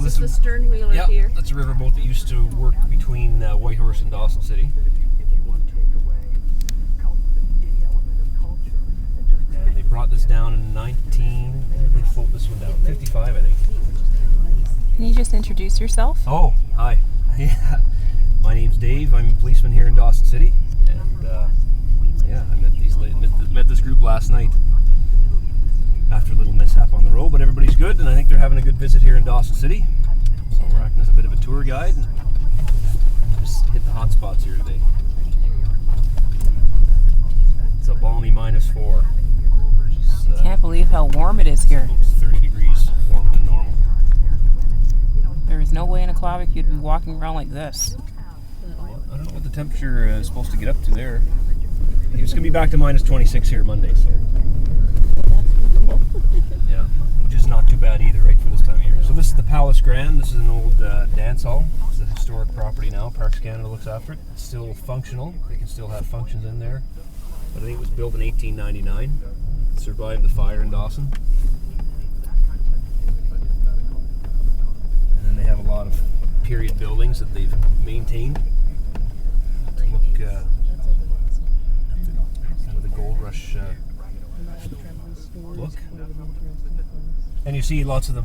is the stern wheeler here. That's a riverboat that used to work between Whitehorse and Dawson City. And they brought this down in they float this one down, 55 I think. Can you just introduce yourself? Oh, hi. Yeah. My name's Dave. I'm a policeman here in Dawson City. And I met this group last night after a little mishap on the road, but everybody's good, and I think they're having a good visit here in Dawson City. So we're acting as a bit of a tour guide and just hit the hot spots here today. It's a balmy -4. I can't believe how warm it is here. 30 degrees warmer than normal. There is no way in a Aklavik you'd be walking around like this. I don't know what the temperature is supposed to get up to there. It's going to be back to -26 here Monday, so yeah, which is not too bad either, right, for this time of year. So this is the Palace Grand. This is an old dance hall. It's a historic property now. Parks Canada looks after it. It's still functional. They can still have functions in there. But I think it was built in 1899. It survived the fire in Dawson. And then they have a lot of period buildings that they've maintained. Look at some of the gold rush look. And you see lots of the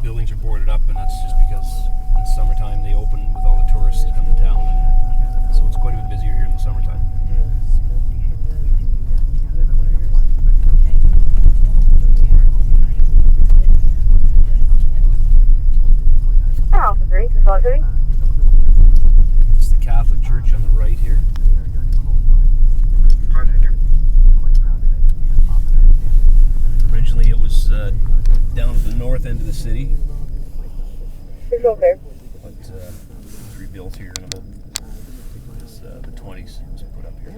buildings are boarded up, and that's just because in the summertime they open with all the tourists that come to town, and so it's quite a bit busier here in the summertime. It's the Catholic Church on the right here. Originally it was down at the north end of the city. But it was rebuilt here in about the 20s. It was put up here.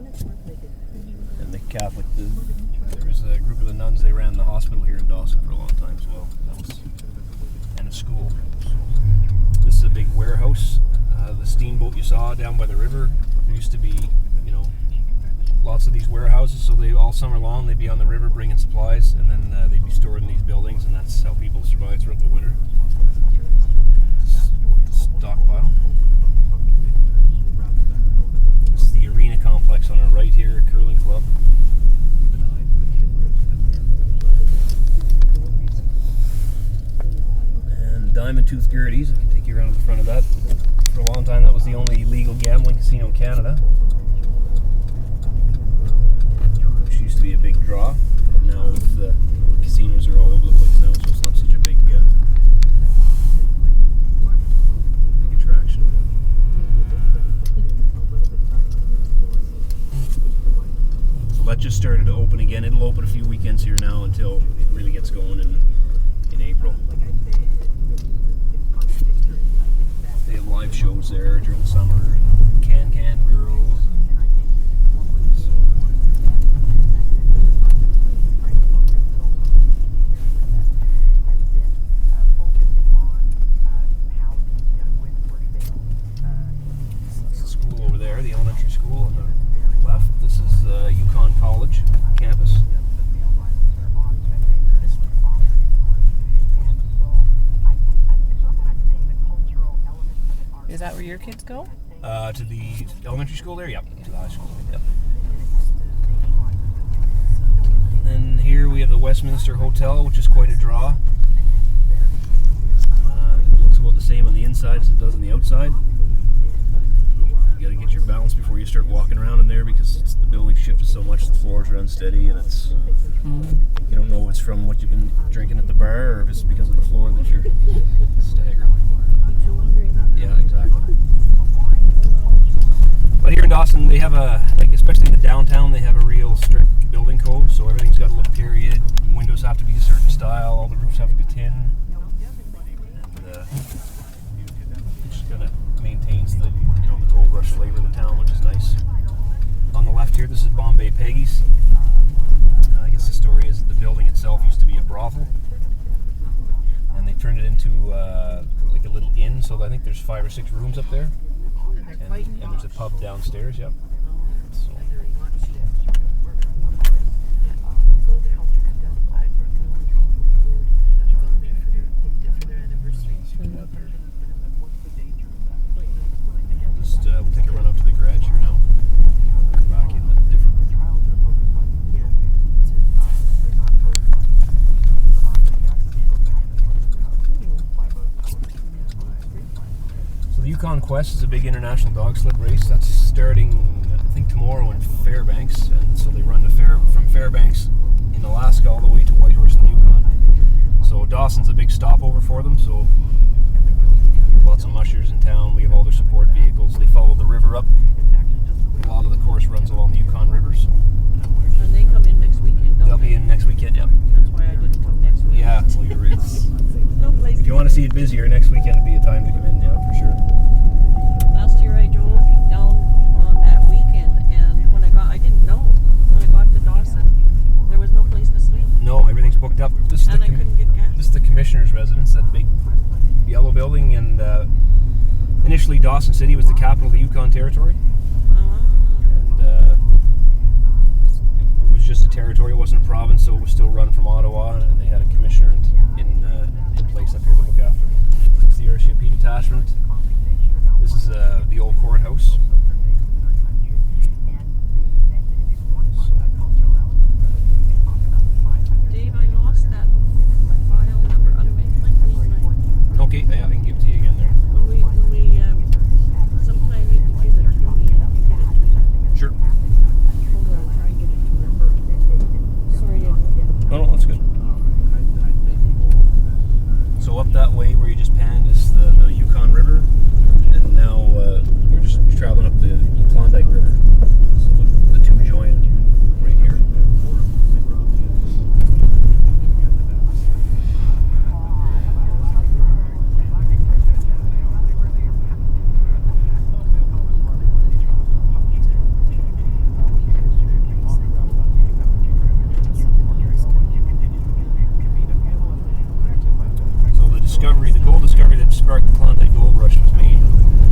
And the Catholic, there was a group of the nuns, they ran the hospital here in Dawson for a long time as well. And a school. This is a big warehouse. The steamboat you saw down by the river, there used to be, lots of these warehouses, so they all summer long they'd be on the river bringing supplies, and then they'd be stored in these buildings, and that's how people survive throughout the winter. Stockpile. This is the arena complex on our right here, a curling club. And Diamond Tooth Gertie's, I can take you around to the front of that. For a long time that was the only legal gambling casino in Canada. Which used to be a big draw, but now with the casinos are all over the place now, so it's not such a big attraction. So that just started to open again. It'll open a few weekends here now until it really gets going in April. They have live shows there during the summer. Can Girls. So. That's the school over there, the elementary school on the left. This is Yukon College campus. Is that where your kids go? To the elementary school there? Yep. To the high school. Yep. And here we have the Westminster Hotel, which is quite a draw. It looks about the same on the inside as it does on the outside. You got to get your balance before you start walking around in there, because the building shifted so much, the floors are unsteady, and it's you don't know if it's from what you've been drinking at the bar or if it's because of the floor that you're staggering. Yeah, exactly. But here in Dawson, they have especially in the downtown, they have a real strict building code, so everything's got to look period. Windows have to be a certain style, all the roofs have to be tin. And it just kind of maintains the gold rush flavor of the town, which is nice. On the left here, this is Bombay Peggy's. I guess the story is that the building itself used to be a brothel, and they turned it into like a little inn, so I think there's 5 or 6 rooms up there, and there's a pub downstairs. Yep. So. Yukon Quest is a big international dog sled race. That's starting, I think, tomorrow in Fairbanks, and so they run from Fairbanks in Alaska all the way to Whitehorse in the Yukon. So Dawson's a big stopover for them. So lots of mushers in town. We have all their support vehicles. They follow the river up. A lot of the course runs along the Yukon River. So. And they come in next weekend, They'll be in next weekend, yeah. That's why I didn't come next weekend. Yeah, well, you're right. No place. If you want to see it busier, next weekend would be a time to come in, yeah, for sure. Last year I drove down on that weekend, and when I didn't know. When I got to Dawson, there was no place to sleep. No, everything's booked up. This is And I couldn't get gas. This is the commissioner's residence, that big yellow building, and initially Dawson City was the capital of the Yukon Territory. And it was just a territory, it wasn't a province, so it was still run from Ottawa, and they had a commissioner in place up here to look after. It's the RCMP detachment. This is the old courthouse. Dave, I lost that file number. Okay, yeah, I can give it to you again there. When we sometime you can give it to me. You get it to me. Sure. Hold on, I'll try and get it to remember. Sorry, No, that's good. So up that way where you just panned is the Yukon River, and now we're just traveling up the Klondike River. So the two join right here. The gold discovery that sparked the Klondike Gold Rush was made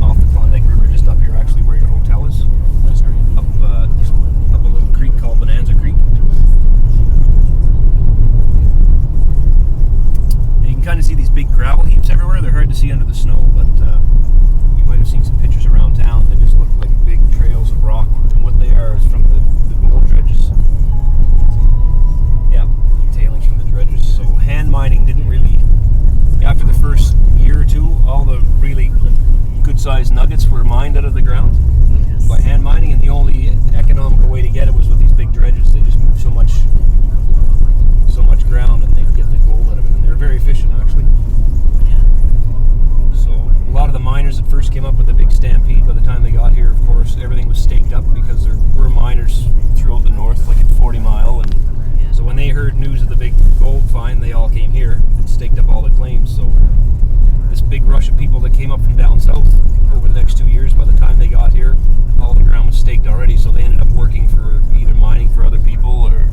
off the Klondike River, just up here, actually, where your hotel is. Just up a little creek called Bonanza Creek. And you can kind of see these big gravel heaps everywhere. They're hard to see under the snow, but you might have seen some pictures around town. They just look like big trails of rock, and what they are is from the gold dredges. Yeah, tailings from the dredges. So hand mining didn't really. After the first year or two, all the really good-sized nuggets were mined out of the ground by hand mining, and the only economical way to get it was with these big dredges. They just move so much ground, and they get the gold out of it. And they're very efficient, actually. So a lot of the miners that first came up with the big stampede, by the time they got here, of course, everything was staked up because there were miners throughout the north, like at 40 Mile, and so when they heard news of the big gold find, they all came here and staked up all the claims. So this big rush of people that came up from down south over the next 2 years, by the time they got here, all the ground was staked already. So they ended up working for either mining for other people, or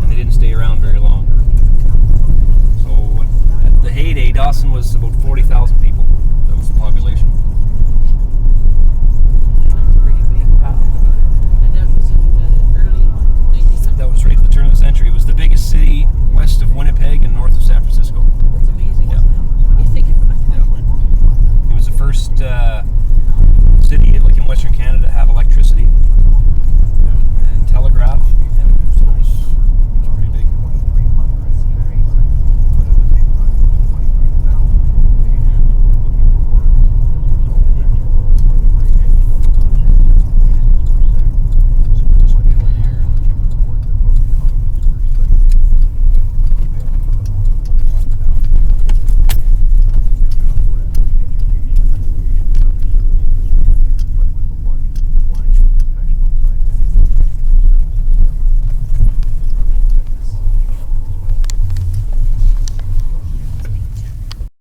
and they didn't stay around very long. So at the heyday, Dawson was about 40,000 people.